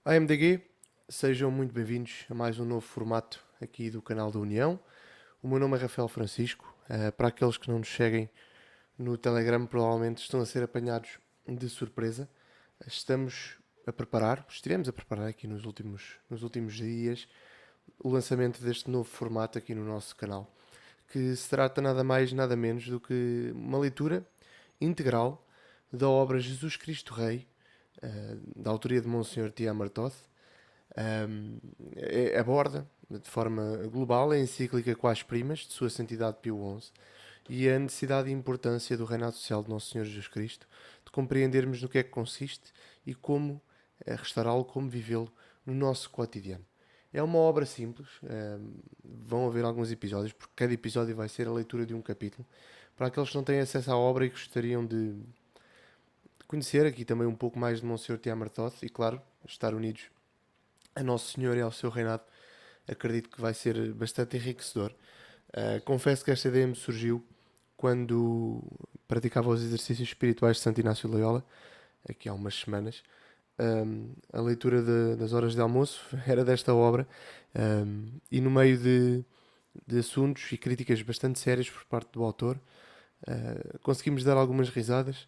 AMDG, sejam muito bem-vindos a mais um novo formato aqui do canal da União. O meu nome é Rafael Francisco. Para aqueles que não nos seguem no Telegram, provavelmente estão a ser apanhados de surpresa. Estivemos a preparar aqui nos últimos dias o lançamento deste novo formato aqui no nosso canal, que se trata nada mais, nada menos do que uma leitura integral da obra Jesus Cristo Rei, da autoria de Monsenhor Tiago Martoth. Aborda de forma global a encíclica Quais Primas de Sua Santidade Pio XI e a necessidade e importância do reinado social de Nosso Senhor Jesus Cristo, de compreendermos no que é que consiste e como restaurá-lo, como vivê-lo no nosso cotidiano. É uma obra simples, vão haver alguns episódios, porque cada episódio vai ser a leitura de um capítulo. Para aqueles que não têm acesso à obra e gostariam de conhecer aqui também um pouco mais de Monsenhor Tiago Martoth e, claro, estar unidos a Nosso Senhor e ao seu reinado, acredito que vai ser bastante enriquecedor. Confesso que esta ideia me surgiu quando praticava os exercícios espirituais de Santo Inácio de Loyola, aqui há umas semanas. A leitura das horas de almoço era desta obra, e no meio de assuntos e críticas bastante sérias por parte do autor, conseguimos dar algumas risadas.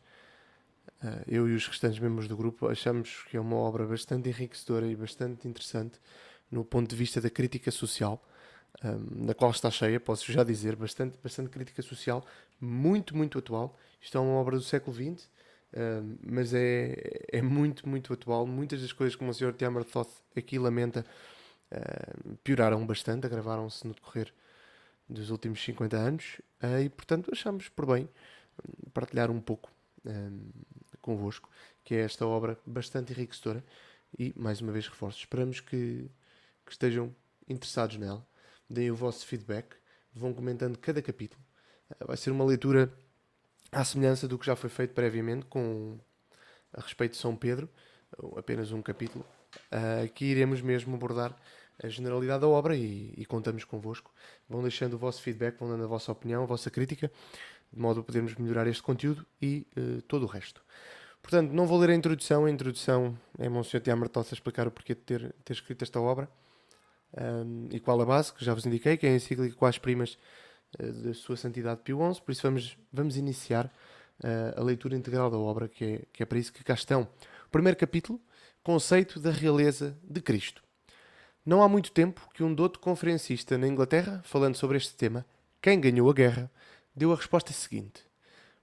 Eu e os restantes membros do grupo achamos que é uma obra bastante enriquecedora e bastante interessante no ponto de vista da crítica social, na qual está cheia, posso já dizer, bastante crítica social, muito atual. Isto é uma obra do século XX, mas é muito atual. Muitas das coisas que o Sr. Tiago Martoth aqui lamenta pioraram bastante, agravaram-se no decorrer dos últimos 50 anos, e portanto achamos por bem partilhar um pouco convosco, que é esta obra bastante enriquecedora e, mais uma vez, reforço. Esperamos que estejam interessados nela, deem o vosso feedback, vão comentando cada capítulo. Vai ser uma leitura à semelhança do que já foi feito previamente a respeito de São Pedro, apenas um capítulo. Aqui iremos mesmo abordar a generalidade da obra e contamos convosco. Vão deixando o vosso feedback, vão dando a vossa opinião, a vossa crítica, de modo a podermos melhorar este conteúdo e todo o resto. Portanto, não vou ler a introdução é Monsenhor Tiago Martoth a explicar o porquê de ter escrito esta obra, e qual a base, que já vos indiquei, que é a encíclica Quais Primas da Sua Santidade Pio XI. Por isso vamos iniciar a leitura integral da obra, que é para isso que cá estão. O primeiro capítulo, Conceito da Realeza de Cristo. Não há muito tempo que um douto conferencista na Inglaterra, falando sobre este tema, quem ganhou a guerra, deu a resposta seguinte: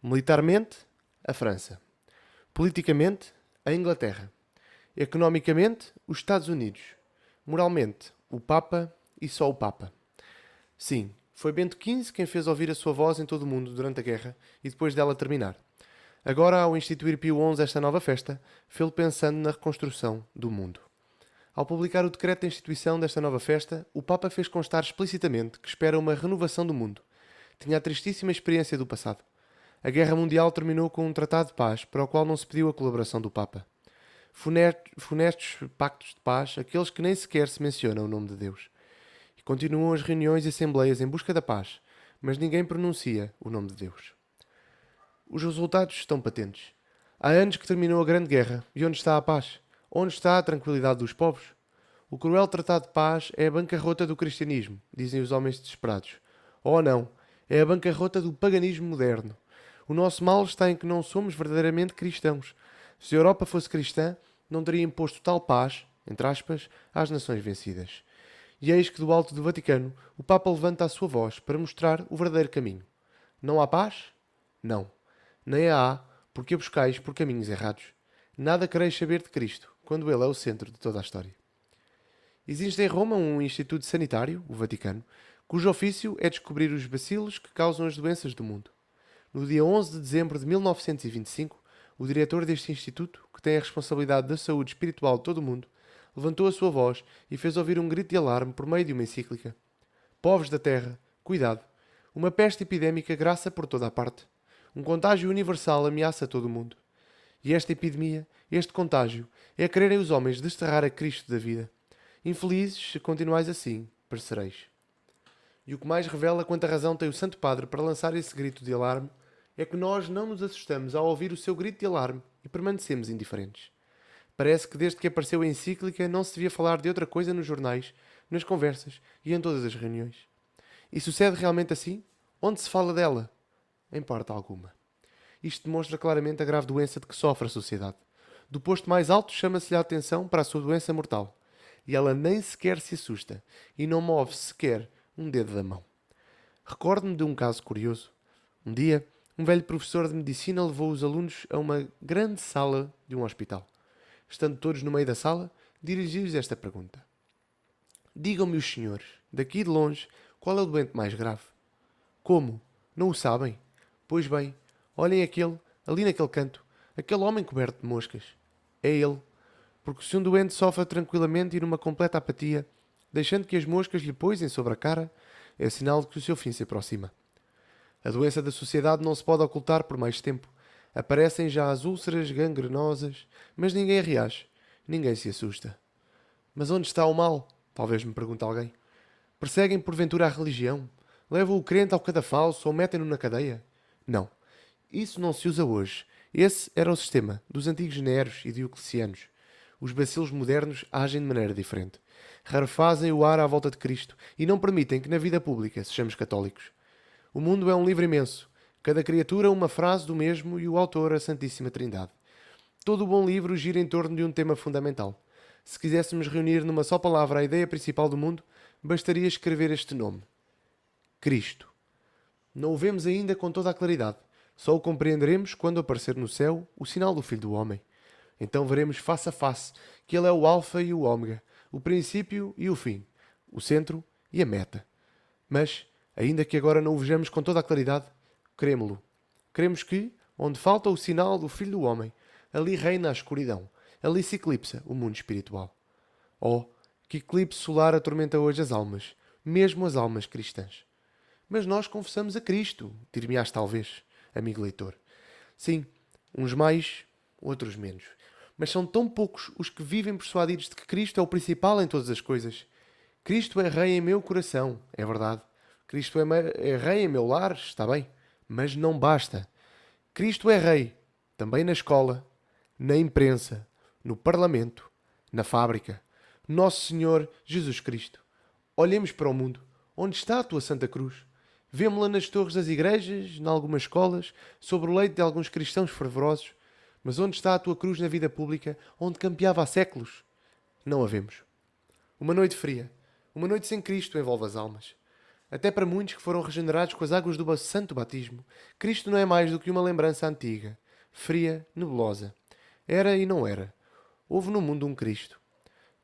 militarmente, a França; politicamente, a Inglaterra; economicamente, os Estados Unidos; moralmente, o Papa e só o Papa. Sim, foi Bento XV quem fez ouvir a sua voz em todo o mundo durante a guerra e depois dela terminar. Agora, ao instituir Pio XI esta nova festa, fê-lo pensando na reconstrução do mundo. Ao publicar o decreto de instituição desta nova festa, o Papa fez constar explicitamente que espera uma renovação do mundo. Tinha a tristíssima experiência do passado. A Guerra Mundial terminou com um tratado de paz para o qual não se pediu a colaboração do Papa. Funestos pactos de paz, aqueles que nem sequer se menciona o nome de Deus. E continuam as reuniões e assembleias em busca da paz, mas ninguém pronuncia o nome de Deus. Os resultados estão patentes. Há anos que terminou a Grande Guerra, e onde está a paz? Onde está a tranquilidade dos povos? O cruel tratado de paz é a bancarrota do cristianismo, dizem os homens desesperados. Oh não, é a bancarrota do paganismo moderno. O nosso mal está em que não somos verdadeiramente cristãos. Se a Europa fosse cristã, não teria imposto tal paz, entre aspas, às nações vencidas. E eis que do alto do Vaticano o Papa levanta a sua voz para mostrar o verdadeiro caminho. Não há paz? Não. Nem a há, porque a buscais por caminhos errados. Nada quereis saber de Cristo, quando Ele é o centro de toda a história. Existe em Roma um instituto sanitário, o Vaticano, cujo ofício é descobrir os bacilos que causam as doenças do mundo. No dia 11 de dezembro de 1925, o diretor deste instituto, que tem a responsabilidade da saúde espiritual de todo o mundo, levantou a sua voz e fez ouvir um grito de alarme por meio de uma encíclica. Povos da terra, cuidado! Uma peste epidémica graça por toda a parte. Um contágio universal ameaça todo o mundo. E esta epidemia, este contágio, é a quererem os homens desterrar a Cristo da vida. Infelizes, se continuais assim, perecereis. E o que mais revela quanta razão tem o Santo Padre para lançar esse grito de alarme é que nós não nos assustamos ao ouvir o seu grito de alarme e permanecemos indiferentes. Parece que desde que apareceu a encíclica não se devia falar de outra coisa nos jornais, nas conversas e em todas as reuniões. E sucede realmente assim? Onde se fala dela? Em parte alguma. Isto demonstra claramente a grave doença de que sofre a sociedade. Do posto mais alto chama-se-lhe a atenção para a sua doença mortal. E ela nem sequer se assusta e não move sequer um dedo da mão. Recordo-me de um caso curioso. Um dia, um velho professor de medicina levou os alunos a uma grande sala de um hospital. Estando todos no meio da sala, dirigiu-lhes esta pergunta. Digam-me os senhores, daqui de longe, qual é o doente mais grave? Como? Não o sabem? Pois bem, olhem aquele, ali naquele canto, aquele homem coberto de moscas. É ele. Porque se um doente sofre tranquilamente e numa completa apatia, deixando que as moscas lhe poisem sobre a cara, é sinal de que o seu fim se aproxima. A doença da sociedade não se pode ocultar por mais tempo. Aparecem já as úlceras gangrenosas, mas ninguém reage, ninguém se assusta. Mas onde está o mal? Talvez me pergunte alguém. Perseguem porventura a religião? Levam o crente ao cadafalso ou metem-no na cadeia? Não. Isso não se usa hoje. Esse era o sistema dos antigos Neros e Dioclecianos. Os bacilos modernos agem de maneira diferente. Rarefazem o ar à volta de Cristo e não permitem que na vida pública sejamos católicos. O mundo é um livro imenso. Cada criatura uma frase do mesmo e o autor a Santíssima Trindade. Todo o bom livro gira em torno de um tema fundamental. Se quiséssemos reunir numa só palavra a ideia principal do mundo, bastaria escrever este nome. Cristo. Não o vemos ainda com toda a claridade. Só o compreenderemos quando aparecer no céu o sinal do Filho do Homem. Então veremos face a face que ele é o alfa e o ômega, o princípio e o fim, o centro e a meta. Mas, ainda que agora não o vejamos com toda a claridade, cremo-lo. Queremos que, onde falta o sinal do Filho do Homem, ali reina a escuridão, ali se eclipsa o mundo espiritual. Oh, que eclipse solar atormenta hoje as almas, mesmo as almas cristãs. Mas nós confessamos a Cristo, dir-me-ás talvez, amigo leitor. Sim, uns mais, outros menos. Mas são tão poucos os que vivem persuadidos de que Cristo é o principal em todas as coisas. Cristo é rei em meu coração, é verdade. Cristo é rei em meu lar, está bem. Mas não basta. Cristo é rei, também na escola, na imprensa, no parlamento, na fábrica. Nosso Senhor Jesus Cristo. Olhemos para o mundo. Onde está a tua Santa Cruz? Vemo-la nas torres das igrejas, em algumas escolas, sobre o leito de alguns cristãos fervorosos. Mas onde está a tua cruz na vida pública, onde campeava há séculos? Não a vemos. Uma noite fria, uma noite sem Cristo envolve as almas. Até para muitos que foram regenerados com as águas do santo batismo, Cristo não é mais do que uma lembrança antiga, fria, nebulosa. Era e não era. Houve no mundo um Cristo.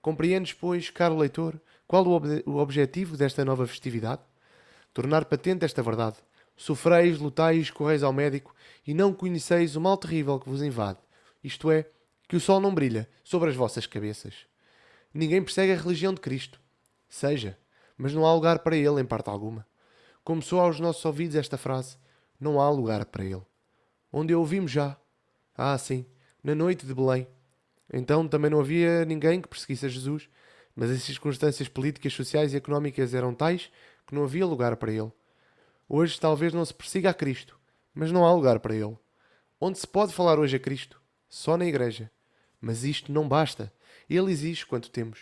Compreendes, pois, caro leitor, qual o objetivo desta nova festividade? Tornar patente esta verdade. Sofreis, lutais, correis ao médico e não conheceis o mal terrível que vos invade, isto é, que o sol não brilha sobre as vossas cabeças. Ninguém persegue a religião de Cristo. Seja, mas não há lugar para ele em parte alguma. Como soa aos nossos ouvidos esta frase, não há lugar para ele. Onde a ouvimos já? Ah, sim, na noite de Belém. Então também não havia ninguém que perseguisse a Jesus, mas as circunstâncias políticas, sociais e económicas eram tais que não havia lugar para ele. Hoje talvez não se persiga a Cristo, mas não há lugar para ele. Onde se pode falar hoje a Cristo? Só na igreja. Mas isto não basta. Ele exige quanto temos.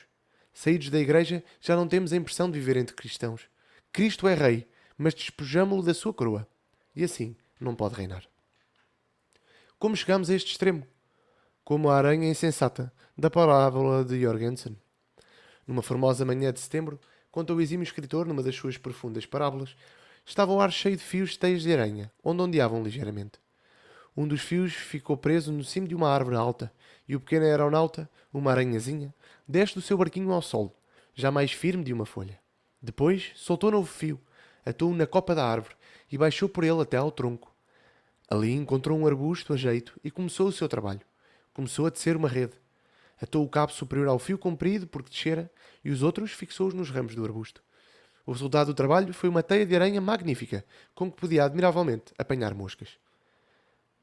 Saídos da igreja, já não temos a impressão de viver entre cristãos. Cristo é rei, mas despojamo-lo da sua coroa. E assim não pode reinar. Como chegamos a este extremo? Como a aranha insensata da parábola de Jorgensen. Numa formosa manhã de setembro, conta o exímio escritor numa das suas profundas parábolas, estava o ar cheio de fios de teias de aranha, onde ondeavam ligeiramente. Um dos fios ficou preso no cimo de uma árvore alta, e o pequeno aeronauta, uma aranhazinha, desce do seu barquinho ao solo, já mais firme de uma folha. Depois soltou novo fio, atou-o na copa da árvore e baixou por ele até ao tronco. Ali encontrou um arbusto a jeito e começou o seu trabalho. Começou a tecer uma rede. Atou o cabo superior ao fio comprido porque descera e os outros fixou-os nos ramos do arbusto. O resultado do trabalho foi uma teia de aranha magnífica, com que podia admiravelmente apanhar moscas.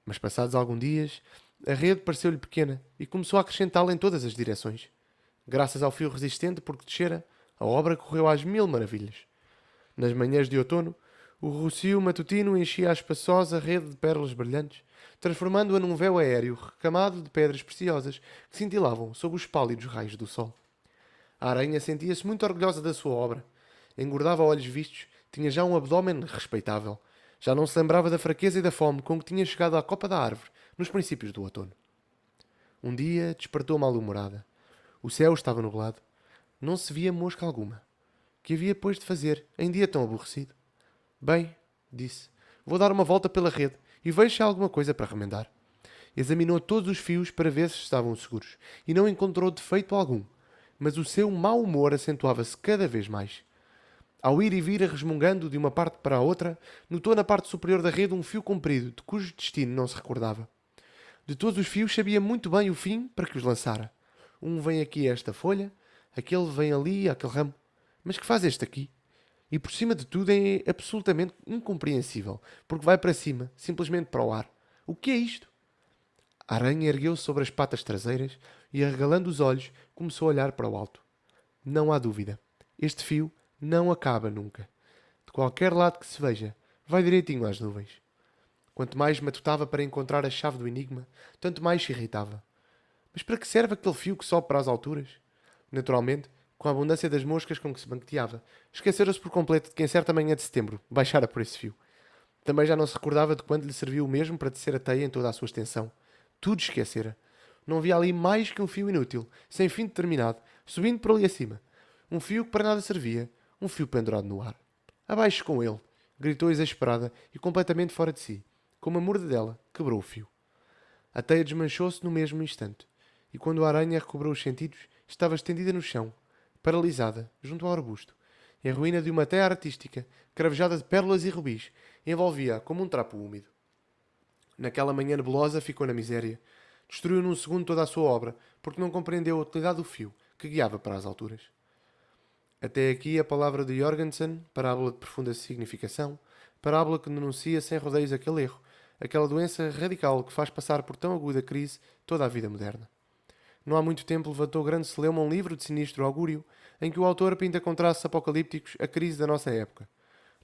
Mas passados alguns dias, a rede pareceu-lhe pequena e começou a acrescentá-la em todas as direções. Graças ao fio resistente porque descera, a obra correu às mil maravilhas. Nas manhãs de outono, o rocio matutino enchia a espaçosa rede de pérolas brilhantes transformando-a num véu aéreo recamado de pedras preciosas que cintilavam sob os pálidos raios do sol. A aranha sentia-se muito orgulhosa da sua obra. Engordava a olhos vistos, tinha já um abdômen respeitável. Já não se lembrava da fraqueza e da fome com que tinha chegado à copa da árvore nos princípios do outono. Um dia despertou mal-humorada. O céu estava nublado. Não se via mosca alguma. Que havia, pois, de fazer em dia tão aborrecido? Bem, disse, vou dar uma volta pela rede e vejo se há alguma coisa para remendar. Examinou todos os fios para ver se estavam seguros e não encontrou defeito algum, mas o seu mau humor acentuava-se cada vez mais. Ao ir e vir resmungando de uma parte para a outra, notou na parte superior da rede um fio comprido, de cujo destino não se recordava. De todos os fios sabia muito bem o fim para que os lançara. Um vem aqui a esta folha, aquele vem ali àquele ramo. Mas que faz este aqui? E por cima de tudo é absolutamente incompreensível, porque vai para cima, simplesmente para o ar. O que é isto? A aranha ergueu-se sobre as patas traseiras e, arregalando os olhos, começou a olhar para o alto. Não há dúvida. Este fio não acaba nunca. De qualquer lado que se veja, vai direitinho às nuvens. Quanto mais matutava para encontrar a chave do enigma, tanto mais se irritava. Mas para que serve aquele fio que sobe para as alturas? Naturalmente, com a abundância das moscas com que se banqueteava, esquecera-se por completo de que em certa manhã de setembro baixara por esse fio. Também já não se recordava de quando lhe serviu o mesmo para tecer a teia em toda a sua extensão. Tudo esquecera. Não havia ali mais que um fio inútil, sem fim determinado, subindo por ali acima. Um fio que para nada servia, um fio pendurado no ar. Abaixo com ele! Gritou exasperada e completamente fora de si. Com uma mordedela, quebrou o fio. A teia desmanchou-se no mesmo instante, e quando a aranha recobrou os sentidos, estava estendida no chão, paralisada, junto ao arbusto, e a ruína de uma teia artística, cravejada de pérolas e rubis, envolvia-a como um trapo úmido. Naquela manhã nebulosa ficou na miséria. Destruiu num segundo toda a sua obra, porque não compreendeu a utilidade do fio que guiava para as alturas. Até aqui a palavra de Jorgensen, parábola de profunda significação, parábola que denuncia sem rodeios aquele erro, aquela doença radical que faz passar por tão aguda crise toda a vida moderna. Não há muito tempo levantou grande celeuma um livro de sinistro augúrio, em que o autor pinta com traços apocalípticos a crise da nossa época.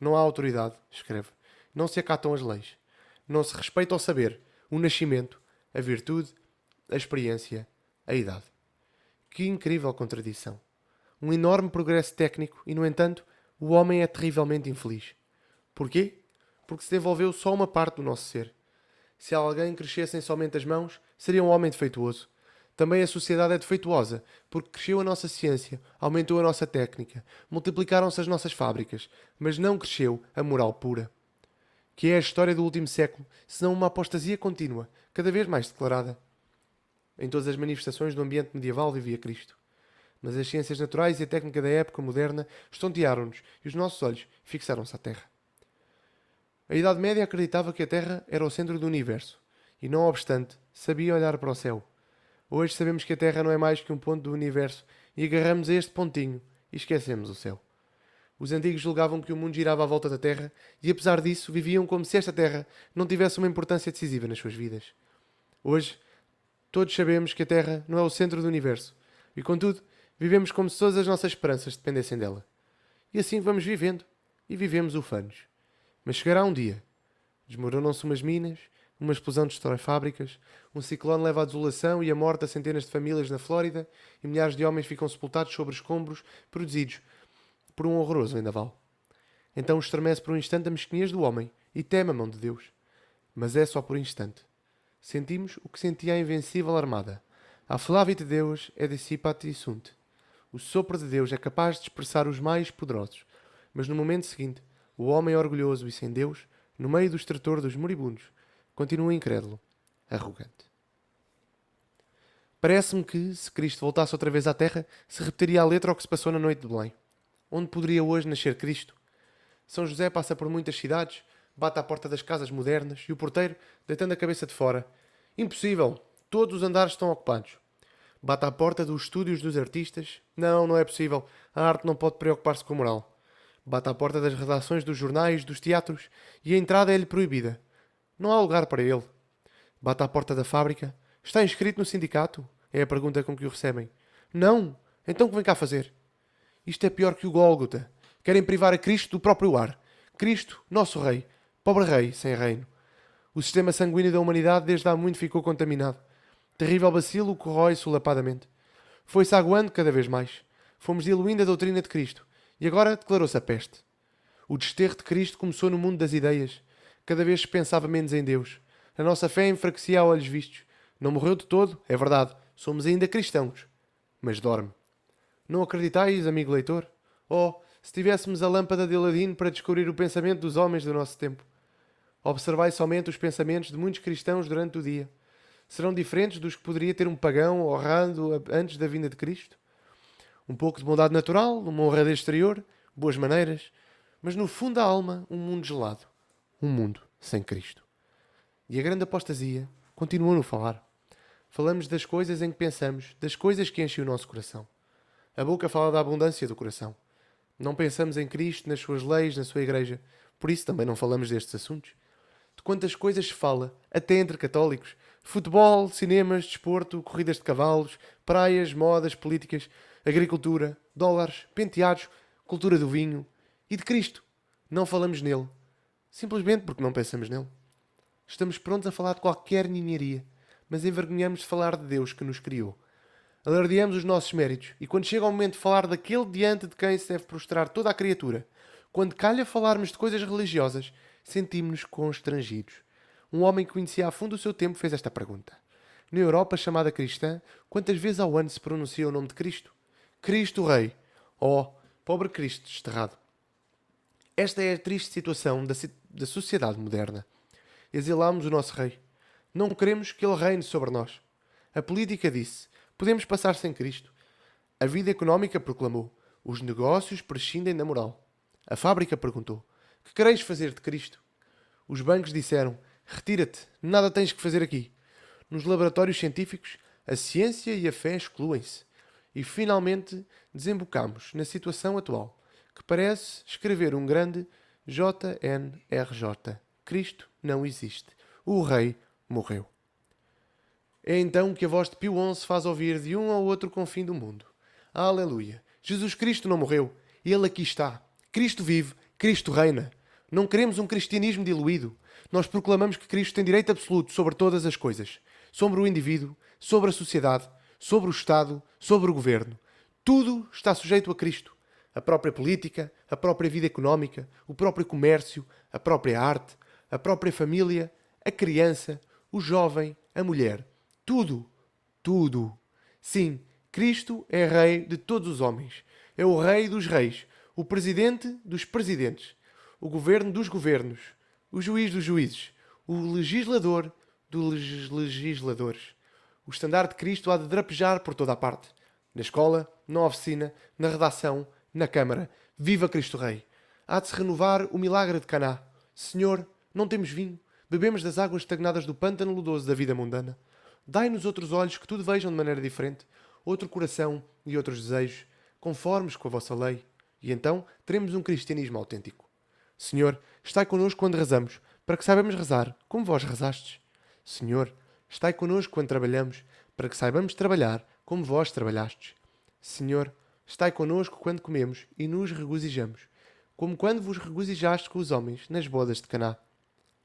Não há autoridade, escreve. Não se acatam as leis. Não se respeita o saber, o nascimento, a virtude, a experiência, a idade. Que incrível contradição! Um enorme progresso técnico e, no entanto, o homem é terrivelmente infeliz. Porquê? Porque se desenvolveu só uma parte do nosso ser. Se alguém crescessem somente as mãos, seria um homem defeituoso. Também a sociedade é defeituosa, porque cresceu a nossa ciência, aumentou a nossa técnica, multiplicaram-se as nossas fábricas, mas não cresceu a moral pura. Que é a história do último século, senão uma apostasia contínua, cada vez mais declarada. Em todas as manifestações do ambiente medieval vivia Cristo. Mas as ciências naturais e a técnica da época moderna estontearam-nos e os nossos olhos fixaram-se à Terra. A Idade Média acreditava que a Terra era o centro do universo e, não obstante, sabia olhar para o céu. Hoje sabemos que a Terra não é mais que um ponto do universo e agarramos a este pontinho e esquecemos o céu. Os antigos julgavam que o mundo girava à volta da Terra e, apesar disso, viviam como se esta Terra não tivesse uma importância decisiva nas suas vidas. Hoje, todos sabemos que a Terra não é o centro do universo e, contudo, vivemos como se todas as nossas esperanças dependessem dela. E assim vamos vivendo e vivemos ufanos. Mas chegará um dia. Desmoronam-se umas minas, uma explosão destrói fábricas, um ciclone leva à desolação e à morte a centenas de famílias na Flórida e milhares de homens ficam sepultados sobre escombros produzidos por um horroroso vendaval. Então estremece por um instante a mesquinhez do homem e teme a mão de Deus. Mas é só por um instante. Sentimos o que sentia a invencível armada. A flavit Deus é dissipat sunt. O sopro de Deus é capaz de dispersar os mais poderosos. Mas no momento seguinte, o homem orgulhoso e sem Deus, no meio do estertor dos moribundos, continua incrédulo, arrogante. Parece-me que, se Cristo voltasse outra vez à Terra, se repetiria a letra ao que se passou na noite de Belém. Onde poderia hoje nascer Cristo? São José passa por muitas cidades, bate à porta das casas modernas e o porteiro, deitando a cabeça de fora. Impossível! Todos os andares estão ocupados. Bate à porta dos estúdios dos artistas. Não, não é possível. A arte não pode preocupar-se com a moral. Bate à porta das redações dos jornais, dos teatros, e a entrada é-lhe proibida. Não há lugar para ele. Bate à porta da fábrica. Está inscrito no sindicato? É a pergunta com que o recebem. Não! Então o que vem cá fazer? Isto é pior que o Gólgota. Querem privar a Cristo do próprio ar. Cristo, nosso rei. Pobre rei, sem reino. O sistema sanguíneo da humanidade desde há muito ficou contaminado. Terrível bacilo corrói solapadamente. Foi-se aguando cada vez mais. Fomos diluindo a doutrina de Cristo. E agora declarou-se a peste. O desterro de Cristo começou no mundo das ideias. Cada vez se pensava menos em Deus. A nossa fé enfraquecia a olhos vistos. Não morreu de todo, é verdade. Somos ainda cristãos. Mas dorme. Não acreditais, amigo leitor? Oh, se tivéssemos a lâmpada de Aladino para descobrir o pensamento dos homens do nosso tempo. Observai somente os pensamentos de muitos cristãos durante o dia. Serão diferentes dos que poderia ter um pagão honrado antes da vinda de Cristo? Um pouco de bondade natural, uma honradez exterior, boas maneiras, mas no fundo da alma, um mundo gelado. Um mundo sem Cristo. E a grande apostasia continua no falar. Falamos das coisas em que pensamos, das coisas que enchem o nosso coração. A boca fala da abundância do coração. Não pensamos em Cristo, nas suas leis, na sua igreja. Por isso também não falamos destes assuntos. De quantas coisas se fala, até entre católicos. Futebol, cinemas, desporto, corridas de cavalos, praias, modas, políticas, agricultura, dólares, penteados, cultura do vinho. E de Cristo. Não falamos nele. Simplesmente porque não pensamos nele. Estamos prontos a falar de qualquer ninharia, mas envergonhamos de falar de Deus que nos criou. Alardeamos os nossos méritos, e quando chega o momento de falar daquele diante de quem se deve prostrar toda a criatura, quando calha falarmos de coisas religiosas, sentimos-nos constrangidos. Um homem que conhecia a fundo o seu tempo fez esta pergunta. Na Europa chamada cristã, quantas vezes ao ano se pronuncia o nome de Cristo? Cristo Rei. Oh, pobre Cristo desterrado. Esta é a triste situação da sociedade moderna. Exilamos o nosso rei. Não queremos que ele reine sobre nós. A política disse, podemos passar sem Cristo. A vida económica proclamou, os negócios prescindem da moral. A fábrica perguntou, que quereis fazer de Cristo? Os bancos disseram, retira-te, nada tens que fazer aqui. Nos laboratórios científicos, a ciência e a fé excluem-se. E finalmente desembocamos na situação atual, que parece escrever um grande JNRJ. Cristo não existe. O Rei morreu. É então que a voz de Pio XI faz ouvir de um ao outro confim do mundo. Aleluia! Jesus Cristo não morreu. Ele aqui está. Cristo vive. Cristo reina. Não queremos um cristianismo diluído. Nós proclamamos que Cristo tem direito absoluto sobre todas as coisas. Sobre o indivíduo, sobre a sociedade, sobre o Estado, sobre o governo. Tudo está sujeito a Cristo. A própria política, a própria vida económica, o próprio comércio, a própria arte, a própria família, a criança, o jovem, a mulher. Tudo. Tudo. Sim, Cristo é Rei de todos os homens. É o Rei dos reis, o Presidente dos presidentes, o Governo dos governos, o Juiz dos juízes, o Legislador dos legisladores. O estandarte de Cristo há de drapejar por toda a parte. Na escola, na oficina, na redação, na Câmara. Viva Cristo Rei! Há de se renovar o milagre de Caná. Senhor, não temos vinho. Bebemos das águas estagnadas do pântano lodoso da vida mundana. Dai-nos outros olhos que tudo vejam de maneira diferente, outro coração e outros desejos, conformes com a vossa lei. E então teremos um cristianismo autêntico. Senhor, estai connosco quando rezamos, para que saibamos rezar, como vós rezastes. Senhor, estai connosco quando trabalhamos, para que saibamos trabalhar, como vós trabalhastes. Senhor, estai connosco quando comemos e nos regozijamos, como quando vos regozijastes com os homens nas bodas de Caná.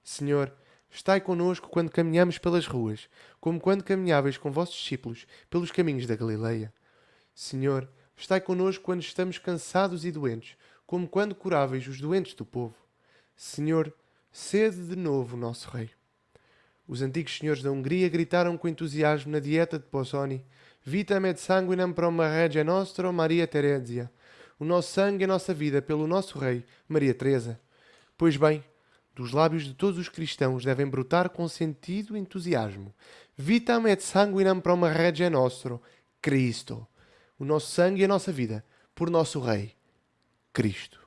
Senhor, estai connosco quando caminhamos pelas ruas, como quando caminháveis com vossos discípulos pelos caminhos da Galileia. Senhor, estai connosco quando estamos cansados e doentes, como quando curáveis os doentes do povo. Senhor, sede de novo nosso Rei. Os antigos senhores da Hungria gritaram com entusiasmo na dieta de Pozzoni, Vitam et sanguinam pro Regia Nostro Maria Teresia. O nosso sangue e a nossa vida pelo nosso Rei, Maria Teresa. Pois bem, dos lábios de todos os cristãos devem brotar com sentido entusiasmo. Vitam et sanguinam pro Regia Nostro, Cristo. O nosso sangue e a nossa vida, por nosso Rei, Cristo.